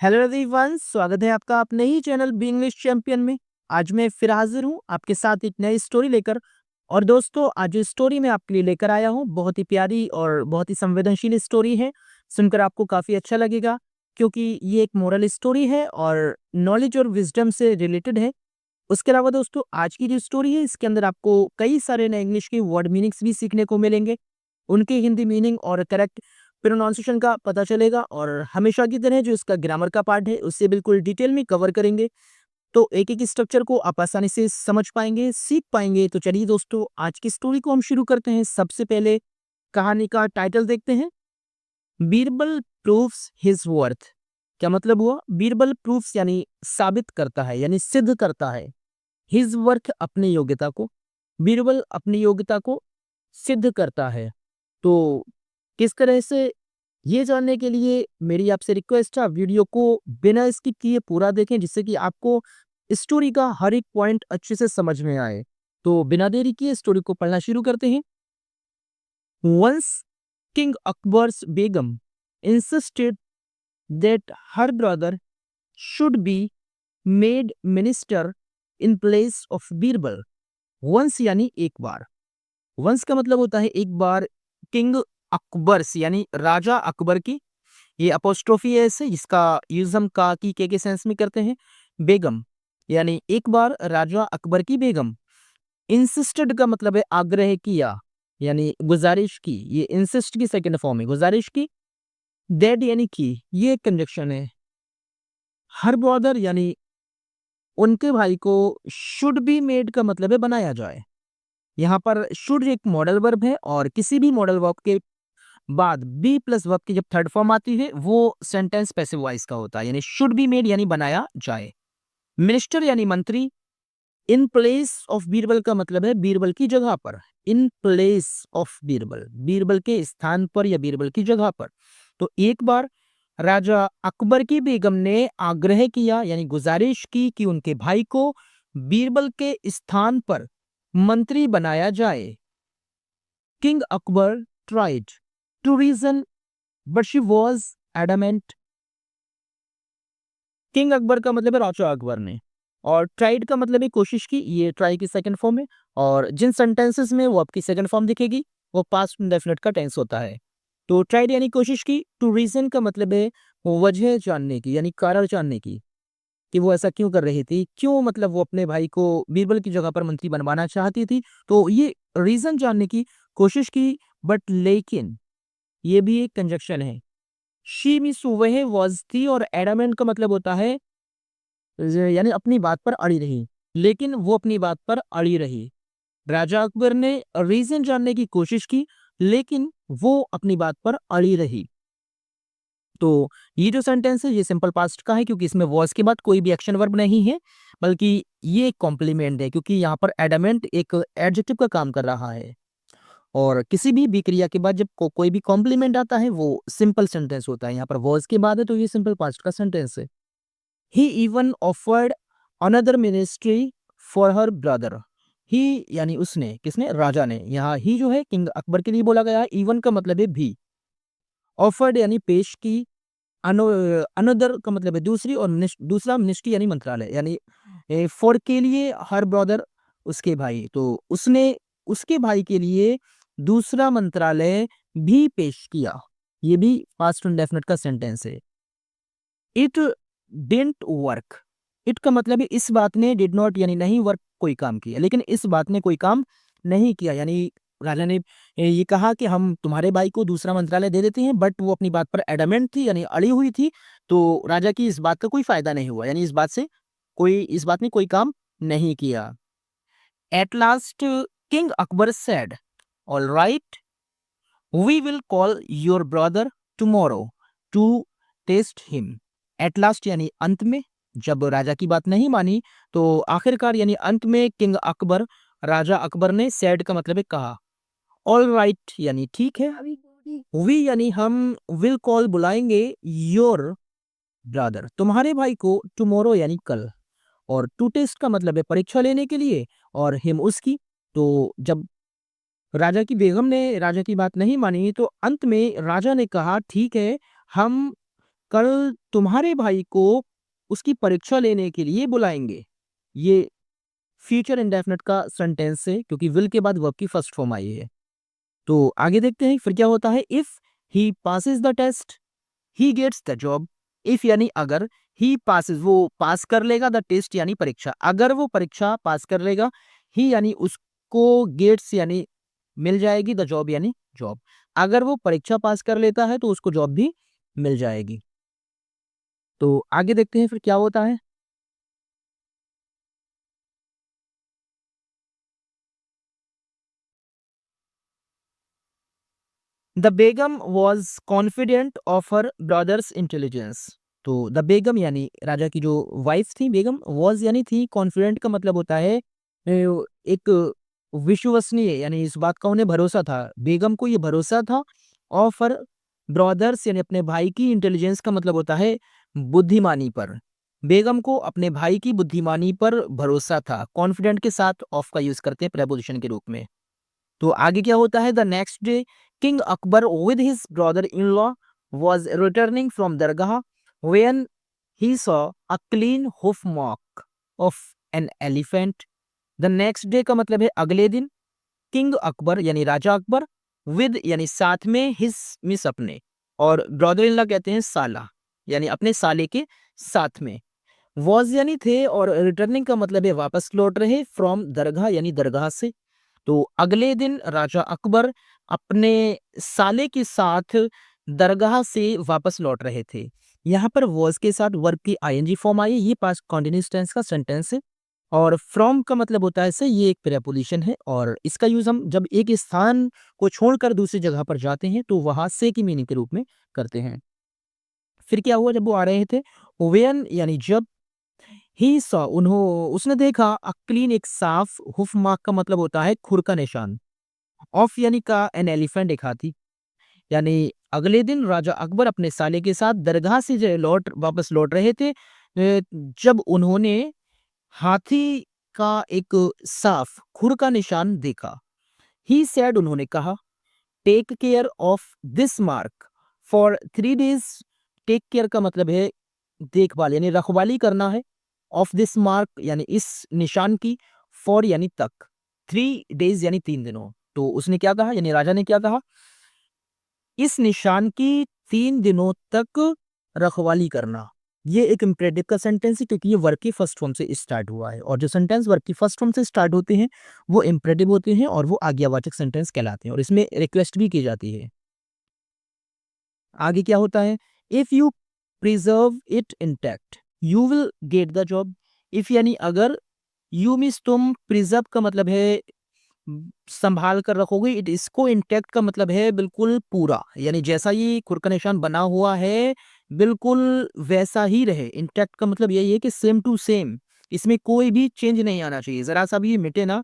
Hello everyone, स्वागत है आपका अपने ही चैनल बी इंग्लिश चैंपियन में। आज मैं फिर हाजिर हूँ आपके साथ एक नई स्टोरी लेकर। और दोस्तों, आज जो स्टोरी मैं आपके लिए लेकर आया हूँ बहुत ही प्यारी और बहुत ही संवेदनशील स्टोरी है। सुनकर आपको काफ़ी अच्छा लगेगा क्योंकि ये एक मोरल स्टोरी है और नॉलेज और विजडम से रिलेटेड है। उसके अलावा दोस्तों, आज की जो स्टोरी है इसके अंदर आपको कई सारे नए इंग्लिश के वर्ड मीनिंग्स भी सीखने को मिलेंगे। उनके हिंदी मीनिंग और करेक्ट प्रोनाउंसिएशन का पता चलेगा और हमेशा की तरह जो इसका ग्रामर का पार्ट है उससे बिल्कुल डिटेल में कवर करेंगे। तो एक-एक स्ट्रक्चर को आप आसानी से समझ पाएँगे, सीख पाएँगे। तो चलिए दोस्तों, आज की स्टोरी को हम शुरू करते हैं। सबसे पहले कहानी का टाइटल देखते हैं। Birbal proves his worth. क्या मतलब हुआ? बीरबल प्रूव्स यानी साबित करता है, यानी सिद्ध करता है। हिज वर्थ अपनी योग्यता को। बीरबल अपनी योग्यता को सिद्ध करता है। तो किस तरह से, ये जानने के लिए मेरी आपसे रिक्वेस्ट है, आप वीडियो को बिना स्किप किए पूरा देखें जिससे कि आपको स्टोरी का हर एक पॉइंट अच्छे से समझ में आए। तो बिना देरी किए स्टोरी को पढ़ना शुरू करते हैं। Once king Akbar's begum insisted that her brother should be made minister in place of Birbal. Once यानी एक बार। वंस का मतलब होता है एक बार। किंग अकबर्स यानी राजा अकबर की, ये अपोस्ट्रोफी है इससे, जिसका यूज हम का की के सेंस में करते हैं। बेगम यानी एक बार राजा अकबर की बेगम। इंसिस्टेड का मतलब है आग्रह किया, यानी गुजारिश की। ये इंसिस्ट की सेकंड फॉर्म है, गुजारिश की। डेड यानी की, ये कंजक्शन है। हर ब्रदर यानी उनके भाई को। शुड बी मेड का मतलब है बनाया जाए। यहाँ पर शुड एक मॉडल वर्ब है और किसी भी मॉडल वर्ब के बाद बी प्लस वर्ब की जब थर्ड फॉर्म आती है वो सेंटेंस पैसिव वॉइस का होता है, यानी शुड बी मेड यानी बनाया जाए। मिनिस्टर यानी मंत्री। इन प्लेस ऑफ बीरबल का मतलब है बीरबल की जगह पर। In place of Birbal, Birbal के स्थान पर या बीरबल की जगह पर। तो एक बार राजा अकबर की बेगम ने आग्रह किया यानी गुजारिश की कि उनके भाई को बीरबल के स्थान पर मंत्री बनाया जाए। King Akbar tried to reason but she was adamant. King Akbar का मतलब है राजा अकबर ने, और ट्राइड का मतलब है कोशिश की। ये ट्राई की सेकंड फॉर्म है और जिन सेंटेंसेस में वो आपकी सेकंड फॉर्म दिखेगी वो पास्ट इंडेफिनिट का टेंस होता है। तो ट्राइड यानी कोशिश की। टू रीजन का मतलब है वजह जानने की, यानी कारण जानने की कि वो ऐसा क्यों कर रही थी, क्यों मतलब वो अपने भाई को बीरबल की जगह पर मंत्री बनवाना चाहती थी। तो ये रीजन जानने की कोशिश की। बट लेकिन ये भी एक कंजक्शन है। शी मीन्स वह वॉज थी, और एडामेंट का मतलब होता है यानी अपनी बात पर अड़ी रही। लेकिन वो अपनी बात पर अड़ी रही। राजा अकबर ने रीजन जानने की कोशिश की लेकिन वो अपनी बात पर अड़ी रही। तो ये जो सेंटेंस है ये सिंपल पास्ट का है क्योंकि इसमें वॉज के बाद कोई भी एक्शन वर्ब नहीं है, बल्कि ये एक कॉम्प्लीमेंट है क्योंकि यहाँ पर एडामेंट एक एडजेक्टिव का काम कर रहा है। और किसी भी क्रिया के बाद जब कोई भी कॉम्प्लीमेंट आता है वो सिंपल सेंटेंस होता है। यहाँ पर वॉज के बाद है तो ये सिंपल पास्ट का सेंटेंस है। He even offered another ministry for her brother. He यानी उसने, किसने? राजा ने। यहाँ ही जो है किंग अकबर के लिए बोला गया है। इवन का मतलब है भी। ऑफर्ड यानी पेश की। अनदर का मतलब है दूसरी, और दूसरा मिनिस्ट्री यानी मंत्रालय, यानी फॉर के लिए, हर ब्रदर उसके भाई। तो उसने उसके भाई के लिए दूसरा मंत्रालय भी पेश किया। ये भी पास्ट इंडेफिनिट का सेंटेंस है। It didn't work. इट का मतलब है इस बात ने, डिड नॉट यानी नहीं, वर्क कोई काम किया, लेकिन इस बात ने कोई काम नहीं किया। यानी राजा ने ये कहा कि हम तुम्हारे भाई को दूसरा मंत्रालय दे देते हैं, बट वो अपनी बात पर एडमेंट थी यानी अड़ी हुई थी। तो राजा की इस बात का कोई फायदा नहीं हुआ, यानी इस बात ने कोई काम नहीं किया। At last king Akbar said, all right, we will call your brother tomorrow to test him. At last यानी अंत में, जब राजा की बात नहीं मानी तो आखिरकार यानी अंत में किंग अकबर, राजा अकबर ने, सैड का मतलब है कहा। ऑल राइट यानी ठीक है। वी यानी हम, विल कॉल बुलाएंगे, योर ब्रदर तुम्हारे भाई को, टुमारो यानी कल, और टू टेस्ट का मतलब है परीक्षा लेने के लिए, और हिम उसकी। तो जब राजा की बेगम ने राजा की बात नहीं मानी तो अंत में राजा ने कहा ठीक है, हम कल तुम्हारे भाई को उसकी परीक्षा लेने के लिए बुलाएंगे। ये फ्यूचर इंडेफिनिट का सेंटेंस है क्योंकि विल के बाद वर्ब की फर्स्ट फॉर्म आई है। तो आगे देखते हैं फिर क्या होता है। If he passes the test he gets the job. If यानी अगर, ही पासिस वो पास कर लेगा, द टेस्ट यानी परीक्षा, अगर वो परीक्षा पास कर लेगा, ही यानी उसको, गेट्स यानी मिल जाएगी, द जॉब यानी जॉब। अगर वो परीक्षा पास कर लेता है तो उसको जॉब भी मिल जाएगी। तो आगे देखते हैं फिर क्या होता है। The Begum was confident of her brothers intelligence. तो द बेगम यानी राजा की जो वाइफ थी, बेगम वॉज यानी थी, कॉन्फिडेंट का मतलब होता है एक विश्वसनीय, यानी इस बात का उन्हें भरोसा था, बेगम को ये भरोसा था। ऑफ हर ब्रदर्स यानी अपने भाई की, इंटेलिजेंस का मतलब होता है बुद्धिमानी पर। बेगम को अपने भाई की बुद्धिमानी पर भरोसा था। कॉन्फिडेंट के साथ ऑफ का यूज करते हैं प्रेपोजिशन के रूप में। तो आगे क्या होता है। The next day king Akbar with his brother in law was returning from Dargah when he saw a clean HUF mark of an elephant. The next day का मतलब है अगले दिन। किंग अकबर यानी राजा अकबर, विद यानी साथ में, हिज मिस अपने, और ब्रदर इन लॉ कहते हैं साला, यानी अपने साले के साथ में। वॉज यानी थे, और रिटर्निंग का मतलब है वापस लौट रहे, फ्रॉम दरगाह यानी दरगाह से। तो अगले दिन राजा अकबर अपने साले के साथ दरगाह से वापस लौट रहे थे। यहाँ पर वॉज के साथ वर्ब की आईएनजी फॉर्म आई है। ये पास्ट कंटिन्यूअस टेंस का सेंटेंस है। और फ्रॉम का मतलब होता है से, ये एक प्रेपोजिशन है और इसका यूज हम जब एक स्थान को छोड़कर दूसरी जगह पर जाते हैं तो वहां से की मीनिंग के रूप में करते हैं। फिर क्या हुआ जब वो आ रहे थे। वेन यानी जब, ही सॉ उसने देखा, अ क्लीन एक साफ, हुफ मार्क का मतलब होता है खुर का निशान, ऑफ यानी का, एन एलिफेंट एक हाथी। यानी अगले दिन राजा अकबर अपने साले के साथ दरगाह से जो वापस लौट रहे थे, जब उन्होंने हाथी का एक साफ खुर का निशान देखा। ही सेड उन्होंने कहा, take care of this mark for 3 days. Take care का मतलब है देखभाल यानी रखवाली करना है। ऑफ दिस मार्क यानी इस निशान की, फॉर यानी तक, 3 डेज यानी 3 दिनों। तो उसने क्या कहा, यानी राजा ने क्या कहा, इस निशान की 3 दिनों तक रखवाली करना। ये एक इम्परेटिव का सेंटेंस है क्योंकि ये वर्ब की फर्स्ट फॉर्म से स्टार्ट हुआ है, और जो सेंटेंस वर्ब की फर्स्ट फॉर्म से स्टार्ट होते हैं वो इम्परेटिव होते हैं और वो आज्ञावाचक सेंटेंस कहलाते हैं, और इसमें रिक्वेस्ट भी की जाती है। आगे क्या होता है। If you preserve it intact you will get the job. If यानी अगर, यू मीन्स तुम, प्रिजर्व का मतलब है संभाल कर रखोगे, इट इसको इंटैक्ट का मतलब है बिल्कुल पूरा, यानी जैसा ये खुर का निशान बना हुआ है बिल्कुल वैसा ही रहे। इंटैक्ट का मतलब यही है कि सेम टू सेम, इसमें कोई भी चेंज नहीं आना चाहिए, जरा सा भी ये मिटे ना।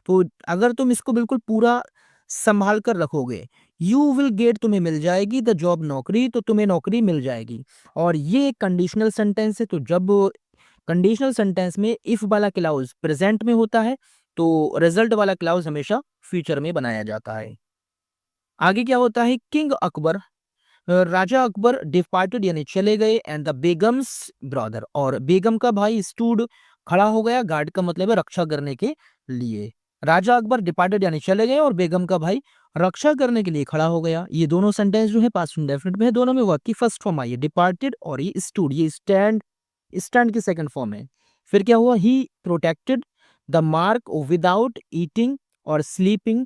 तो अगर तुम इसको बिल्कुल पूरा संभाल कर रखोगे, यू विल गेट तुम्हें मिल जाएगी, द जॉब नौकरी, तो तुम्हें नौकरी मिल जाएगी। और ये कंडीशनल सेंटेंस है, तो जब कंडीशनल सेंटेंस में इफ वाला क्लाउज प्रेजेंट में होता है तो रिजल्ट वाला क्लाउज हमेशा फ्यूचर में बनाया जाता है। आगे क्या होता है। किंग अकबर, राजा अकबर डिपार्टेड यानी चले गए, एंड द बेगम्स ब्रदर, और बेगम का भाई स्टूड खड़ा हो गया, गार्ड का मतलब है रक्षा करने के लिए। राजा अकबर डिपार्टेड यानी चले गए और बेगम का भाई रक्षा करने के लिए खड़ा हो गया। ये दोनों सेंटेंस जो है पास्ट इंडेफिनिट में है, दोनों में वर्ब की फर्स्ट फॉर्म आई है डिपार्टेड, और ये स्टूड, ये स्टैंड, स्टैंड की सेकंड फॉर्म है। फिर क्या हुआ, he protected the mark without eating और स्लीपिंग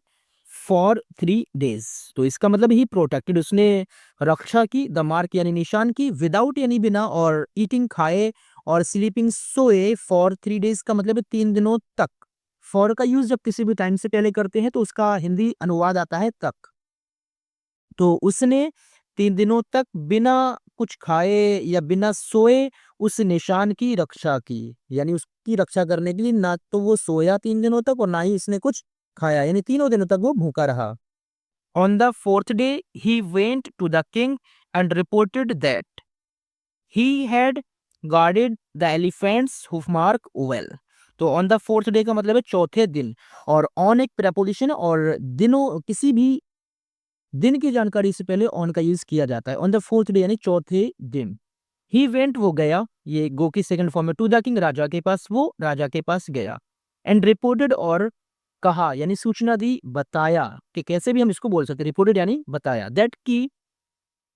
फॉर 3 डेज। तो इसका मतलब ही प्रोटेक्टेड, उसने रक्षा की, द मार्क यानी निशान की, विदाउट यानी बिना, और ईटिंग खाए, और स्लीपिंग सोए, फॉर 3 डेज का मतलब है 3 दिनों तक। फॉर का यूज जब किसी भी टाइम से पहले करते हैं तो उसका हिंदी अनुवाद आता है तक। तो उसने 3 दिनों तक बिना कुछ खाए या बिना सोए उस निशान की रक्षा की, यानी उसकी रक्षा करने के लिए ना तो वो सोया 3 दिनों तक और ना ही इसने कुछ खाया, यानी 3 दिनों तक वो भूखा रहा। On the fourth day he went to the king and reported that he had guarded the elephant's hoof mark well. तो ऑन द फोर्थ डे का मतलब है चौथे दिन, और ऑन एक प्रेपोजिशन, और दिनों, किसी भी दिन की जानकारी से पहले ऑन का यूज किया जाता है। ऑन द फोर्थ डे यानी चौथे दिन। ही वेंट वो गया, ये गो की सेकंड फॉर्म है, टू द किंग राजा के पास, वो राजा के पास गया। एंड रिपोर्टेड और कहा यानी सूचना दी, बताया कि कैसे भी हम इसको बोल सकते हैं, रिपोर्टेड यानी बताया, दैट की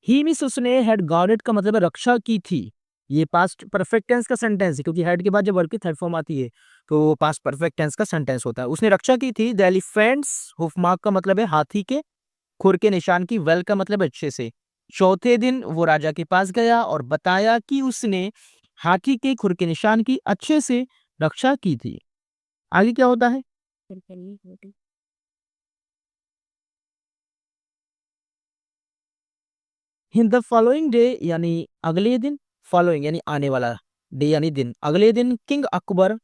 ही मीन्स उसने हैड गार्डेड का मतलब है रक्षा की थी। ये पास्ट परफेक्ट टेंस का सेंटेंस है क्योंकि हैड के बाद जब वर्ब की थर्ड फॉर्म आती है तो वो पास्ट परफेक्ट टेंस का सेंटेंस होता है। उसने रक्षा की थी द एलिफेंट्स, हुफमार्क का मतलब है हाथी के, खुर के निशान की, वेल का मतलब अच्छे से। चौथे दिन वो राजा के पास गया और बताया कि उसने हाथी के खुर के निशान की अच्छे से रक्षा की थी। आगे क्या होता है? इन द फॉलोइंग डे यानी अगले दिन, फॉलोइंग यानी आने वाला, डे यानी दिन, अगले दिन king Akbar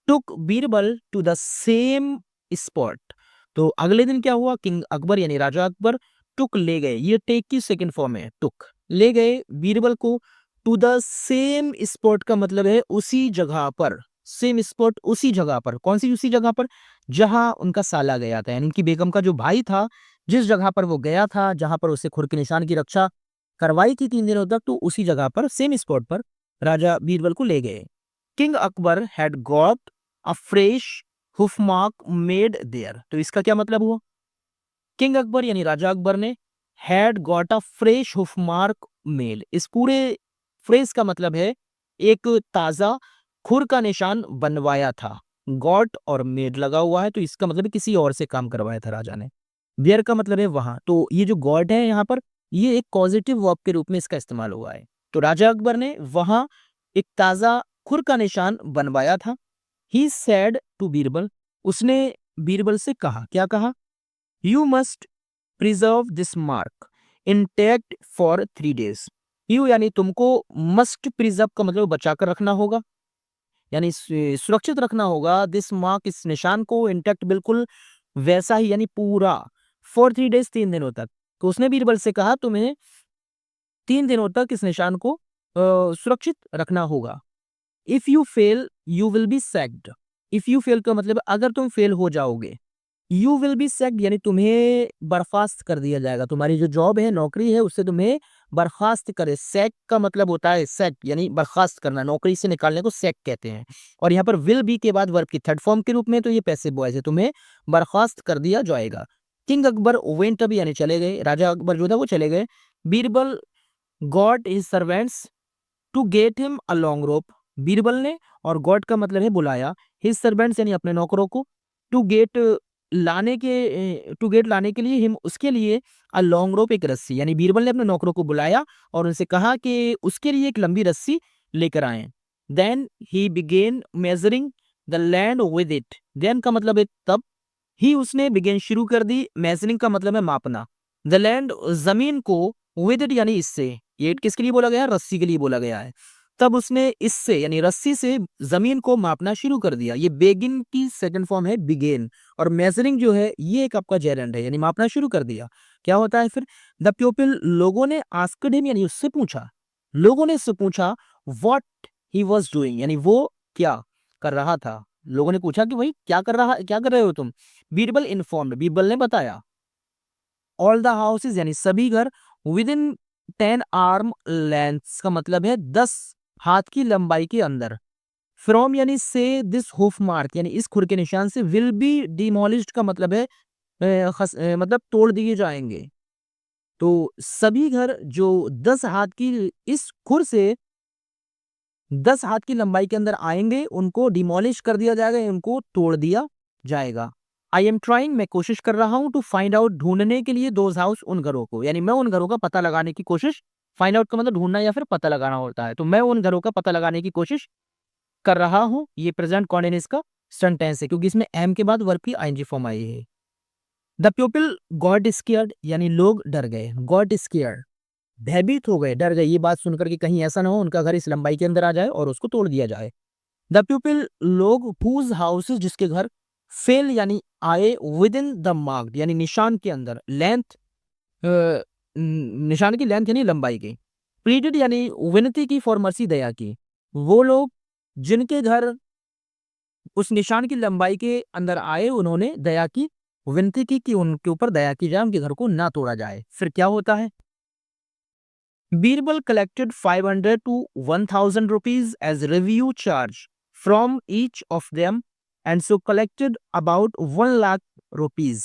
took Birbal to the same spot. तो अगले दिन क्या हुआ, किंग अकबर यानी राजा अकबर टुक ले गए, ये टेक की सेकंड फॉर्म है, टुक ले गए बीरबल को, टू द सेम स्पॉट का मतलब है उसी जगह पर, सेम स्पॉट उसी जगह पर, कौन सी उसी जगह पर, जहां उनका साला गया था यानी उनकी बेगम का जो भाई था, जिस जगह पर वो गया था, जहां पर उसे खुर के निशान की रक्षा करवाई थी 3 दिनों तक, तो उसी जगह पर सेम स्पॉट पर राजा बीरबल को ले गए। King Akbar had got a fresh hoofmark made there, तो इसका क्या मतलब हुआ? किंग अकबर यानी राजा अकबर ने had got a fresh hoofmark made, इस पूरे फ्रेश का मतलब है एक ताजा खुर का निशान बनवाया था। गॉट और मेड लगा हुआ है तो इसका मतलब है किसी और से काम करवाया था राजा ने। देयर का मतलब है वहां, तो ये जो गॉड है यहाँ पर, ये एक पॉजिटिव वर्ब के रूप में इसका इस्तेमाल हुआ है। तो राजा अकबर ने वहां एक ताजा खुर का निशान बनवाया था। ही सेड टू बीरबल, उसने बीरबल से कहा, क्या कहा? You must preserve this mark intact for 3 days। You यानी तुमको, मस्ट प्रिजर्व का मतलब बचा कर रखना होगा, यानी सुरक्षित रखना होगा, दिस मार्क इस निशान को, इंटैक्ट बिल्कुल वैसा ही यानी पूरा, फॉर 3 days 3 दिनों तक। तो उसने बीरबल से कहा तुम्हें 3 दिनों तक इस निशान को सुरक्षित रखना होगा। If you fail you will be sacked, if you fail का मतलब अगर तुम फेल हो जाओगे, यू विल बी सैक्ड यानी तुम्हें बर्खास्त कर दिया जाएगा, तुम्हारी जो जॉब है, नौकरी है, उससे तुम्हें बर्खास्त करे। सैक का मतलब होता है सैक यानी बर्खास्त करना, नौकरी से निकालने को सैक कहते हैं। और यहाँ पर विल बी के बाद वर्ब की थर्ड फॉर्म के रूप में, तो ये पैसिव वॉइस है, तुम्हें बर्खास्त कर दिया जाएगा। किंग अकबर वेंट अप यानी चले गए, राजा अकबर जो था वो चले गए। Birbal got his servants to get him a long rope, Birbal ने, और गॉड का मतलब है बुलाया, हिज सर्वेंट्स यानी अपने नौकरों को, टू गेट लाने के लिए, हिम उसके लिए, अ लॉन्ग रोप एक रस्सी, यानी बीरबल ने अपने नौकरों को बुलाया और उनसे कहा कि उसके लिए एक लंबी रस्सी लेकर आए। Then he began measuring the land with it, then का मतलब है तब, ही उसने बिगेन शुरू कर दी, मेजरिंग का मतलब है मापना, द लैंड जमीन को, विद इट यानी इससे, ये किसके लिए बोला गया है? रस्सी के लिए बोला गया है। तब उसने इससे यानी रस्सी से जमीन को मापना शुरू कर दिया। ये बेगिन की सेकंड फॉर्म है बिगेन, और मेजरिंग जो है ये एक आपका जेरेंड है यानी मापना शुरू कर दिया। क्या होता है फिर? द पीपल, लोगों ने, आस्क्ड हिम यानी उससे पूछा, लोगों ने उससे पूछा, व्हाट ही वाज डूइंग यानी वो क्या कर रहा था। लोगों ने पूछा कि भाई क्या कर रहे हो तुम? बीरबल इन्फॉर्म्ड, बीरबल ने बताया, ऑल द हाउसेज यानी सभी घर, विद इन 10 arm लेंथ का मतलब है 10 हाथ की लंबाई के अंदर, फ्रॉम यानी से, दिस हुफ मार्क यानी इस खुर के निशान से, विल बी डिमोलिश्ड का मतलब है मतलब तोड़ दिए जाएंगे। तो सभी घर जो 10 हाथ की इस खुर से 10 हाथ की लंबाई के अंदर आएंगे, उनको डिमोलिश कर दिया जाएगा, उनको तोड़ दिया जाएगा। आई एम ट्राइंग, मैं कोशिश कर रहा हूं, टू फाइंड आउट, ढूंढने के लिए, दोज हाउस उन घरों को, यानी मैं उन घरों का पता लगाने की कोशिश, फाइंड आउट का मतलब ढूंढना या फिर पता लगाना होता है, तो मैं उन घरों का पता लगाने की कोशिश कर रहा हूं। ये प्रेजेंट कॉन्टिन्यूअस का सेंटेंस है क्योंकि इसमें एम के बाद वर्ब की आईएनजी फॉर्म आई है। द पीपल गॉट स्केयर्ड यानी लोग डर गए, गॉट स्केयर्ड भयभीत हो गए, डर गए, ये बात सुनकर कि कहीं ऐसा ना हो उनका घर इस लंबाई के अंदर आ जाए और उसको तोड़ दिया जाए। द पीपल लोग, हुज हाउसेज जिसके घर, फेल यानी आए, विद इन द मार्क यानी निशान के अंदर, लेंथ निशान की लेंथ यानी लंबाई की, प्लीडेड यानी विनती की, फॉर मर्सी दया की, वो लोग जिनके घर उस निशान की लंबाई के अंदर आए, उन्होंने दया की, विनती की कि उनके ऊपर दया की जाए, उनके घर को ना तोड़ा जाए। फिर क्या होता है? Birbal collected 500 to 1000 rupees as review charge from each of them and so collected about 1 lakh rupees.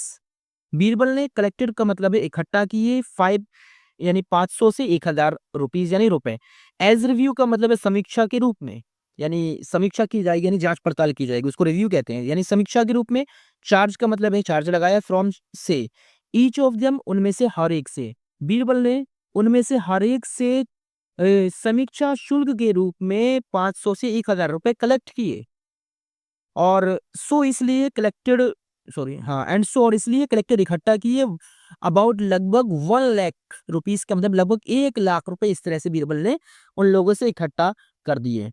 Birbal ने कलेक्टेड का मतलब है इकट्ठा किए 5 यानी 500 से 1000 रुपीज यानी रुपए। एज रिव्यू का मतलब है समीक्षा के रूप में, यानी समीक्षा की जाएगी यानी जांच पड़ताल की जाएगी, उसको रिव्यू कहते हैं यानी समीक्षा के रूप में। चार्ज का मतलब है चार्ज लगाया फ्रॉम से, ईच ऑफ देम उनमें से हर एक से। बीरबल ने उनमें से हर एक से समीक्षा शुल्क के रूप में 500 से 1000 रुपए कलेक्ट किए और सो इसलिए कलेक्टेड सॉरी हाँ एंड सो और इसलिए कलेक्टेड इकट्ठा किए अबाउट लगभग 1 लाख रुपीस का मतलब लगभग 1 लाख रुपए इस तरह से बीरबल ने उन लोगों से इकट्ठा कर दिए।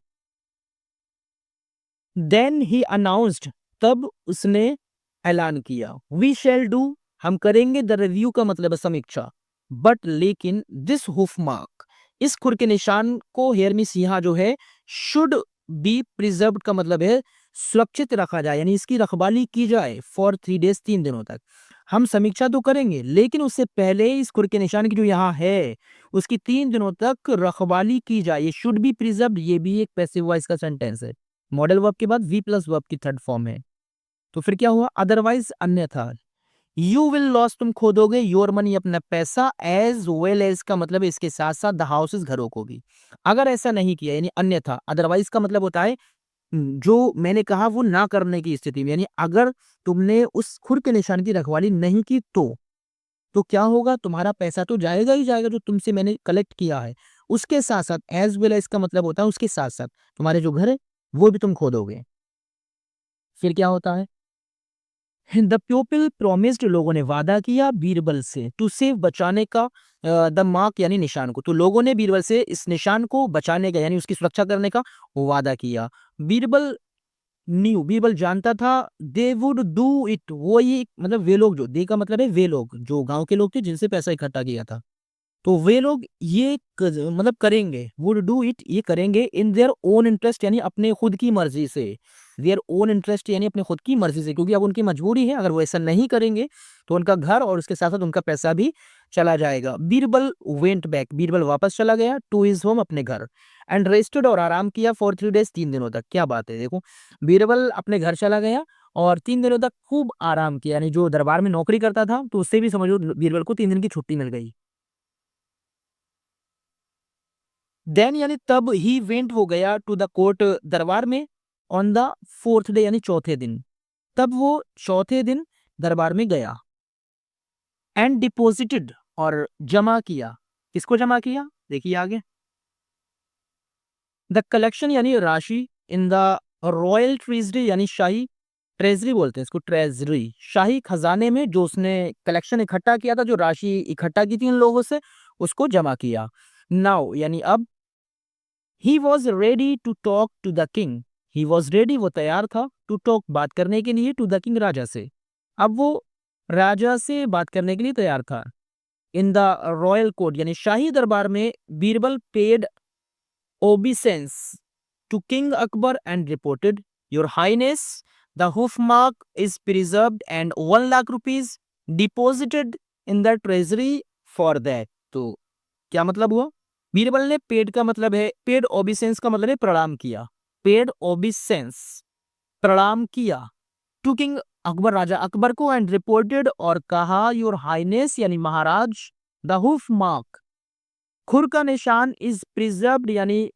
देन ही अनाउंस्ड, तब उसने ऐलान किया, वी शैल डू, हम करेंगे, द रिव्यू का मतलब है समीक्षा, बट लेकिन दिस हुफ मार्क, इस खुर के निशान को हेयर मिस यहाँ जो है शुड बी प्रिजर्व का मतलब है सुरक्षित रखा जाए यानी इसकी रखवाली की जाए फॉर 3 डेज 3 दिनों तक। हम समीक्षा तो करेंगे लेकिन उससे पहले इस खुर के निशान की जो यहाँ है उसकी 3 दिनों तक रखवाली की जाए। ये शुड बी प्रिजर्व ये भी एक पैसिव वॉइस का सेंटेंस है, मॉडल वर्ब के बाद वी प्लस वर्ब की थर्ड फॉर्म है। तो फिर क्या हुआ, अदरवाइज अन्यथा, यू विल लॉस तुम खो दोगे, योर मनी अपना पैसा, एज वेल एज का मतलब इसके साथ साथ द हाउसेज घरों को भी। अगर ऐसा नहीं किया यानी अन्यथा, अदरवाइज का मतलब होता है जो मैंने कहा वो ना करने की स्थिति में, यानी अगर तुमने उस खुर के निशान की रखवाली नहीं की तो क्या होगा, तुम्हारा पैसा तो जाएगा ही जाएगा जो तुमसे मैंने कलेक्ट किया है, उसके साथ साथ एज वेल एज का मतलब होता है उसके साथ साथ तुम्हारे जो घर है वो भी तुम खो दोगे। फिर क्या होता है, द पीपल प्रोमिस्ड, लोगों ने वादा किया बीरबल से, टू सेव बचाने का द मार्क यानी निशान को, तो लोगों ने बीरबल से इस निशान को बचाने का यानी उसकी सुरक्षा करने का वादा किया। बीरबल न्यू, बीरबल जानता था, दे वुड डू इट, वो ये मतलब वे लोग, जो दे का मतलब है वे लोग जो गांव के लोग थे जिनसे पैसा इकट्ठा किया था, तो वे लोग ये मतलब करेंगे, वुड डू इट ये करेंगे, इन देयर ओन इंटरेस्ट यानी अपने खुद की मर्जी से, देयर ओन इंटरेस्ट यानी अपने खुद की मर्जी से, क्योंकि अब उनकी मजबूरी है, अगर वो ऐसा नहीं करेंगे तो उनका घर और उसके साथ साथ उनका पैसा भी चला जाएगा। बीरबल वेंट बैक, बीरबल वापस चला गया टू हिज होम अपने घर, एंड रेस्टेड और आराम किया फॉर 3 डेज 3 दिनों तक। क्या बात है, देखो बीरबल अपने घर चला गया और 3 दिनों तक खूब आराम किया, यानी जो दरबार में नौकरी करता था तो उससे भी समझो बीरबल को 3 दिन की छुट्टी मिल गई। देन यानी तब ही वेंट हो गया टू द कोर्ट दरबार में, ऑन द 4th डे यानी चौथे दिन, तब वो चौथे दिन दरबार में गया, एंड डिपॉजिटेड और जमा किया, किसको जमा किया देखिए आगे, द कलेक्शन यानी राशि, इन द रॉयल ट्रेजरी यानी शाही ट्रेजरी बोलते हैं इसको, ट्रेजरी शाही खजाने में, जो उसने कलेक्शन इकट्ठा किया था, जो राशि इकट्ठा की थी इन लोगों से उसको जमा किया। नाउ यानी अब, he was ready to talk to the king, he was ready वो तैयार था, टू टॉक बात करने के लिए, टू द किंग राजा से, अब वो राजा से बात करने के लिए तैयार था। इन द रॉयल कोर्ट यानी शाही दरबार में, Birbal paid obeisance to king Akbar and reported, your highness the hoof mark is preserved and 1 lakh rupees deposited in the treasury for that. तो क्या मतलब हुआ, बीरबल ने पेड का मतलब है, पेड ओबिसेंस का मतलब है प्रणाम किया, पेड ओबिसेंस प्रणाम किया टू किंग अकबर राजा अकबर को, एंड रिपोर्टेड और कहा, योर हाइनेस यानी महाराज, द हुफ मार्क खुर का निशान इज प्रिजर्व्ड यानी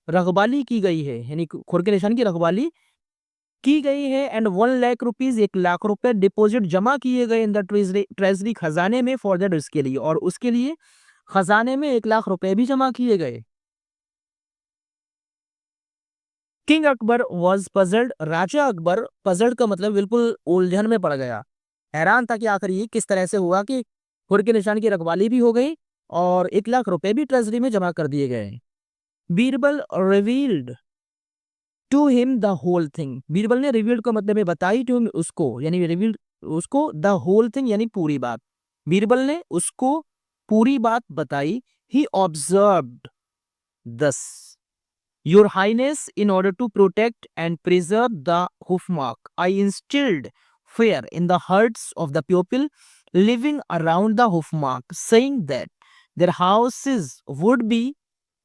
रखवाली की गई है, यानी खुर के निशान की रखवाली की गई है, एंड 1 लाख रुपीज 1 लाख रुपए डिपॉजिट जमा किए गए इन द ट्रेजरी ट्रेजरी खजाने में फॉर दैट उसके लिए, और उसके लिए खजाने में 1 लाख रुपए भी जमा किए गए। King Akbar was puzzled, Raja Akbar puzzled का मतलब बिल्कुल उलझन में पड़ गया, हैरान था कि आखिर ये किस तरह से हुआ कि खुर के निशान की रखवाली भी हो गई और 1 लाख रुपए भी ट्रेजरी में जमा कर दिए गए। Birbal revealed to him the whole thing, Birbal ने रिवील्ड का मतलब है बताई, टू हिम उसको यानी रिवील्ड उसको, द होल थिंग यानी पूरी बात, बीरबल ने उसको पूरी बात बताई। ही ऑब्जर्व्ड दस, Your Highness, in order to protect and preserve the hoofmark, I instilled fear in the hearts of the people living around the hoofmark, saying that their houses would be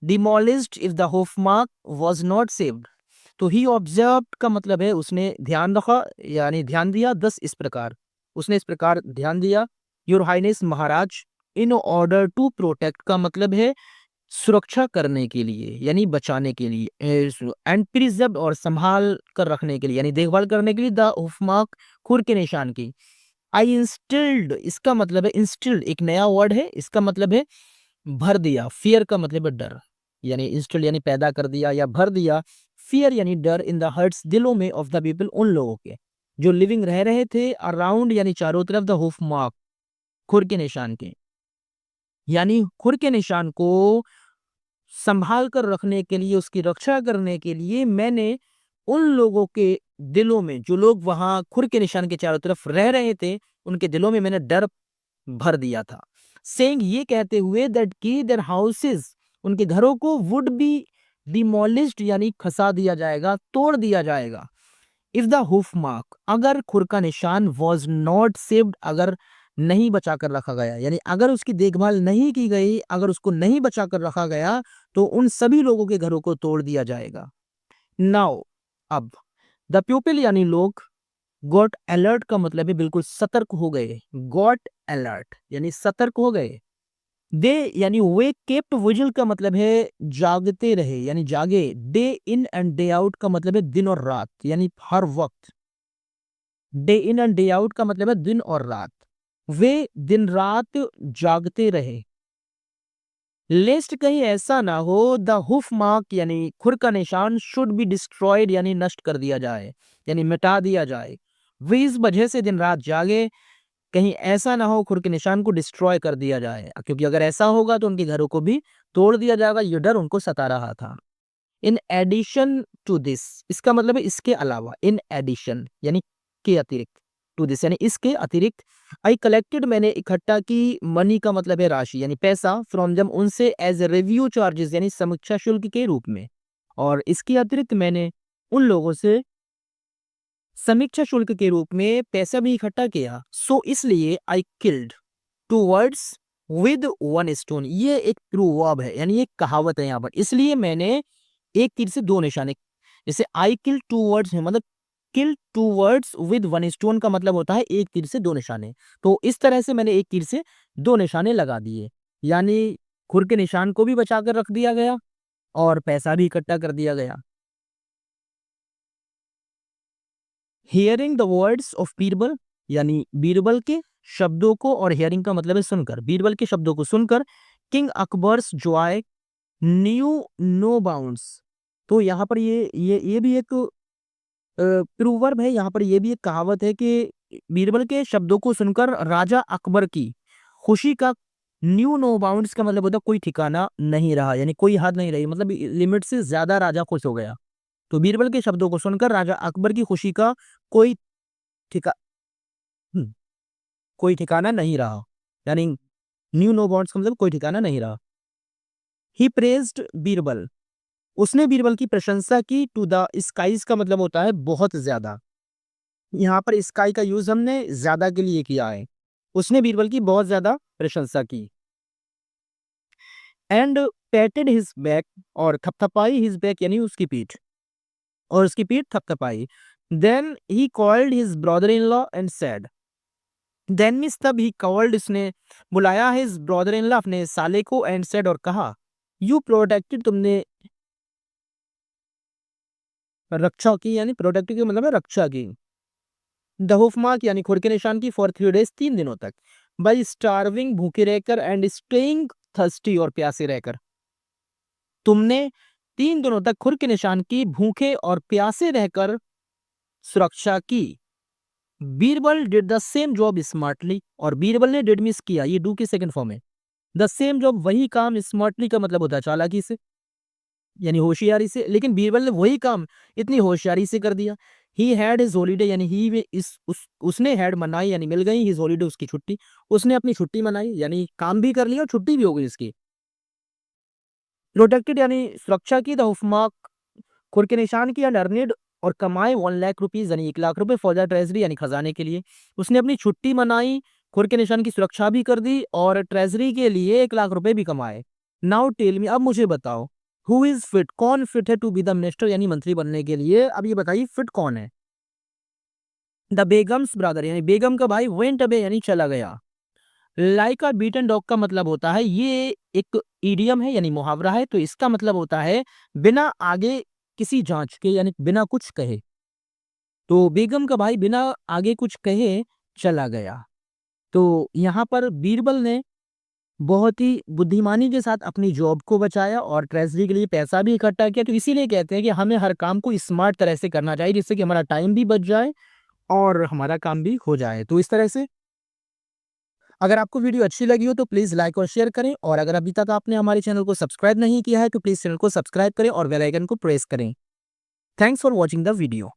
demolished if the hoofmark was not saved. तो he observed का मतलब है उसने ध्यान रखा, यानी ध्यान दिया, दस इस प्रकार, उसने इस प्रकार ध्यान दिया, योर हाइनेस महाराज, इन ऑर्डर टू प्रोटेक्ट का मतलब है सुरक्षा करने के लिए, यानी बचाने के लिए, एंड प्रिजर्व और संभाल कर रखने के लिए, यानी देखभाल करने के लिए, द होफमार्क खुर के निशान की। आई इंस्टिल्ड, इसका मतलब है इंस्टिल्ड एक नया वर्ड है, इसका मतलब है भर दिया, फियर का मतलब है डर, यानी इंस्टिल्ड यानी पैदा कर दिया या भर दिया, फियर यानी डर, इन द हर्ट्स दिलों में, ऑफ द पीपल उन लोगों के जो लिविंग रह रहे थे, अराउंड यानी चारों तरफ, द होफ मार्क खुर के निशान के, यानी खुर के निशान को संभाल कर रखने के लिए, उसकी रक्षा करने के लिए मैंने उन लोगों के दिलों में, जो लोग वहां खुर के निशान के चारों तरफ रह रहे थे, उनके दिलों में मैंने डर भर दिया था। सेइंग ये कहते हुए दैट की देयर हाउसेस, उनके घरों को वुड बी डिमोलिश्ड यानी खसा दिया जाएगा, तोड़ दिया जाएगा, इफ द हुफ मार्क, अगर खुर का निशान वाज नॉट सेव्ड, अगर नहीं बचा कर रखा गया, यानी अगर उसकी देखभाल नहीं की गई, अगर उसको नहीं बचा कर रखा गया, तो उन सभी लोगों के घरों को तोड़ दिया जाएगा। नाउ अब द पीपल यानी लोग, गॉट अलर्ट का मतलब है बिल्कुल सतर्क हो गए, गॉट अलर्ट यानी सतर्क हो गए, दे यानी वे केप्ट विजिल का मतलब है जागते रहे यानी जागे, day in and day out का मतलब है दिन और रात यानी हर वक्त, day in and day out का मतलब है दिन और रात, वे दिन रात जागते रहे, लेस्ट कहीं ऐसा ना हो, द हुफ मार्क यानी खुर का निशान शुड बी डिस्ट्रॉयड यानी नष्ट कर दिया जाए, यानी मिटा दिया जाए, वे इस वजह से दिन रात जागे, कहीं ऐसा ना हो खुर के निशान को डिस्ट्रॉय कर दिया जाए, क्योंकि अगर ऐसा होगा तो उनके घरों को भी तोड़ दिया जाएगा, ये डर उनको सता रहा था। इन एडिशन टू दिस, इसका मतलब है इसके अलावा, इन एडिशन यानी के अतिरिक्त, टू दिस यानी इसके अतिरिक्त, आई कलेक्टेड मैंने इकट्ठा की, मनी का मतलब है राशि यानी पैसा, फ्रॉम जम उनसे, एज रिव्यू चार्जेस यानी समीक्षा शुल्क के रूप में, और इसके अतिरिक्त मैंने उन लोगों से समीक्षा शुल्क के रूप में पैसा भी इकट्ठा किया, सो इसलिए I killed two words with one stone, ये एक ट्रू वर्ब है यानी एक कहावत है यहाँ पर, इसलिए मैंने एक तीर से दो निशाने, जैसे आई किल टू वर्ड्स है मतलब kill two words with one stone का मतलब होता है एक तीर से दो निशाने, तो इस तरह से मैंने एक तीर से दो निशाने लगा दिए, यानी खुर के निशान को भी बचा कर रख दिया गया और पैसा भी इकट्ठा कर दिया गया। Hearing the words of Birbal, यानी बीरबल के शब्दों को, और हियरिंग का मतलब है सुनकर, बीरबल के शब्दों को सुनकर, king Akbar's joy knew no bounds, तो यहाँ पर ये भी एक प्रूवर्ब है, यहाँ पर ये भी एक कहावत है कि बीरबल के शब्दों को सुनकर राजा अकबर की खुशी का, न्यू नो बाउंड्स का मतलब होता है कोई ठिकाना नहीं रहा, यानी कोई हद नहीं रही, मतलब लिमिट से ज्यादा राजा खुश हो गया, तो बीरबल के शब्दों को सुनकर राजा अकबर की खुशी का कोई ठिका हम्म, कोई ठिकाना नहीं रहा, यानी न्यू नो बाउंड्स का मतलब कोई ठिकाना नहीं रहा। ही प्रेज्ड बीरबल, उसने बीरबल की प्रशंसा की, टू द स्काईज का मतलब होता है बहुत ज्यादा, यहाँ पर स्काई का यूज हमने ज्यादा के लिए किया है, उसने बीरबल की बहुत ज्यादा प्रशंसा की, एंड पैटेड हिज बैक, और थपथपाई हिज बैक यानी उसकी पीठ, और उसकी पीठ थपथपाई, then he called his brother in law and said, then means तब ही कॉल्ड, इसने बुलाया हिज ब्रदर इन लॉ अपने साले को, एंड सेड और कहा, यू प्रोटेक्टेड, तुमने रक्षा की, यानी प्रोटेक्टेड का मतलब है रक्षा की, द हुफ मार्क यानी खुर के निशान की, फॉर 3 days 3 दिनों तक, बाई स्टार्विंग भूखे रहकर, एंड स्टेइंग थर्स्टी और प्यासे रहकर, तुमने 3 दिनों तक खुर के निशान की भूखे और प्यासे रहकर सुरक्षा की। Birbal did the same job smartly, और बीरबल ने डिड मिस किया, ये डू की सेकंड फॉर्म है, द सेम जॉब वही काम, स्मार्टली का मतलब होता है चालाकी से यानी होशियारी से, लेकिन बीरबल ने वही काम इतनी होशियारी से कर दिया। ही हैड हिज हॉलीडे यानी ही उसने हैड मनाई यानी मिल गई, हिज हॉलीडे उसकी छुट्टी, उसने अपनी छुट्टी मनाई यानी काम भी कर लिया और छुट्टी भी हो गई इसकी। प्रोटेक्टेड यानी सुरक्षा की, द हुफमार्क खुर के निशान की, एंड अर्निड और कमाए 1 लाख रुपीज यानी 1 लाख रुपए, फॉर द ट्रेजरी यानी खजाने के लिए, उसने अपनी छुट्टी मनाई खुर के निशान की सुरक्षा भी कर दी और ट्रेजरी के लिए 1 लाख रुपए भी कमाए। नाउ टेल मी, अब मुझे बताओ, हु इज फिट, कौन फिट है टू बी द मिनिस्टर यानी मंत्री बनने के लिए? अब ये बताइए फिट कौन है? द बेगम्स ब्रदर यानी बेगम का भाई वेंट अवे यानी चला गया। लाइक अ बीटन डॉग का मतलब होता है, ये एक इडियम है यानी मुहावरा है, तो इसका मतलब होता है बिना आगे किसी जांच के यानी बिना कुछ कहे। तो बेगम का भाई बिना आगे कुछ कहे चला गया। तो यहाँ पर बीरबल ने बहुत ही बुद्धिमानी के साथ अपनी जॉब को बचाया और ट्रेजरी के लिए पैसा भी इकट्ठा किया। तो इसीलिए कहते हैं कि हमें हर काम को स्मार्ट तरह से करना चाहिए, जिससे कि हमारा टाइम भी बच जाए और हमारा काम भी हो जाए। तो इस तरह से अगर आपको वीडियो अच्छी लगी हो तो प्लीज़ लाइक और शेयर करें, और अगर अभी तक आपने हमारे चैनल को सब्सक्राइब नहीं किया है तो प्लीज़ चैनल को सब्सक्राइब करें और बेल आइकन को प्रेस करें। Thanks for watching the video.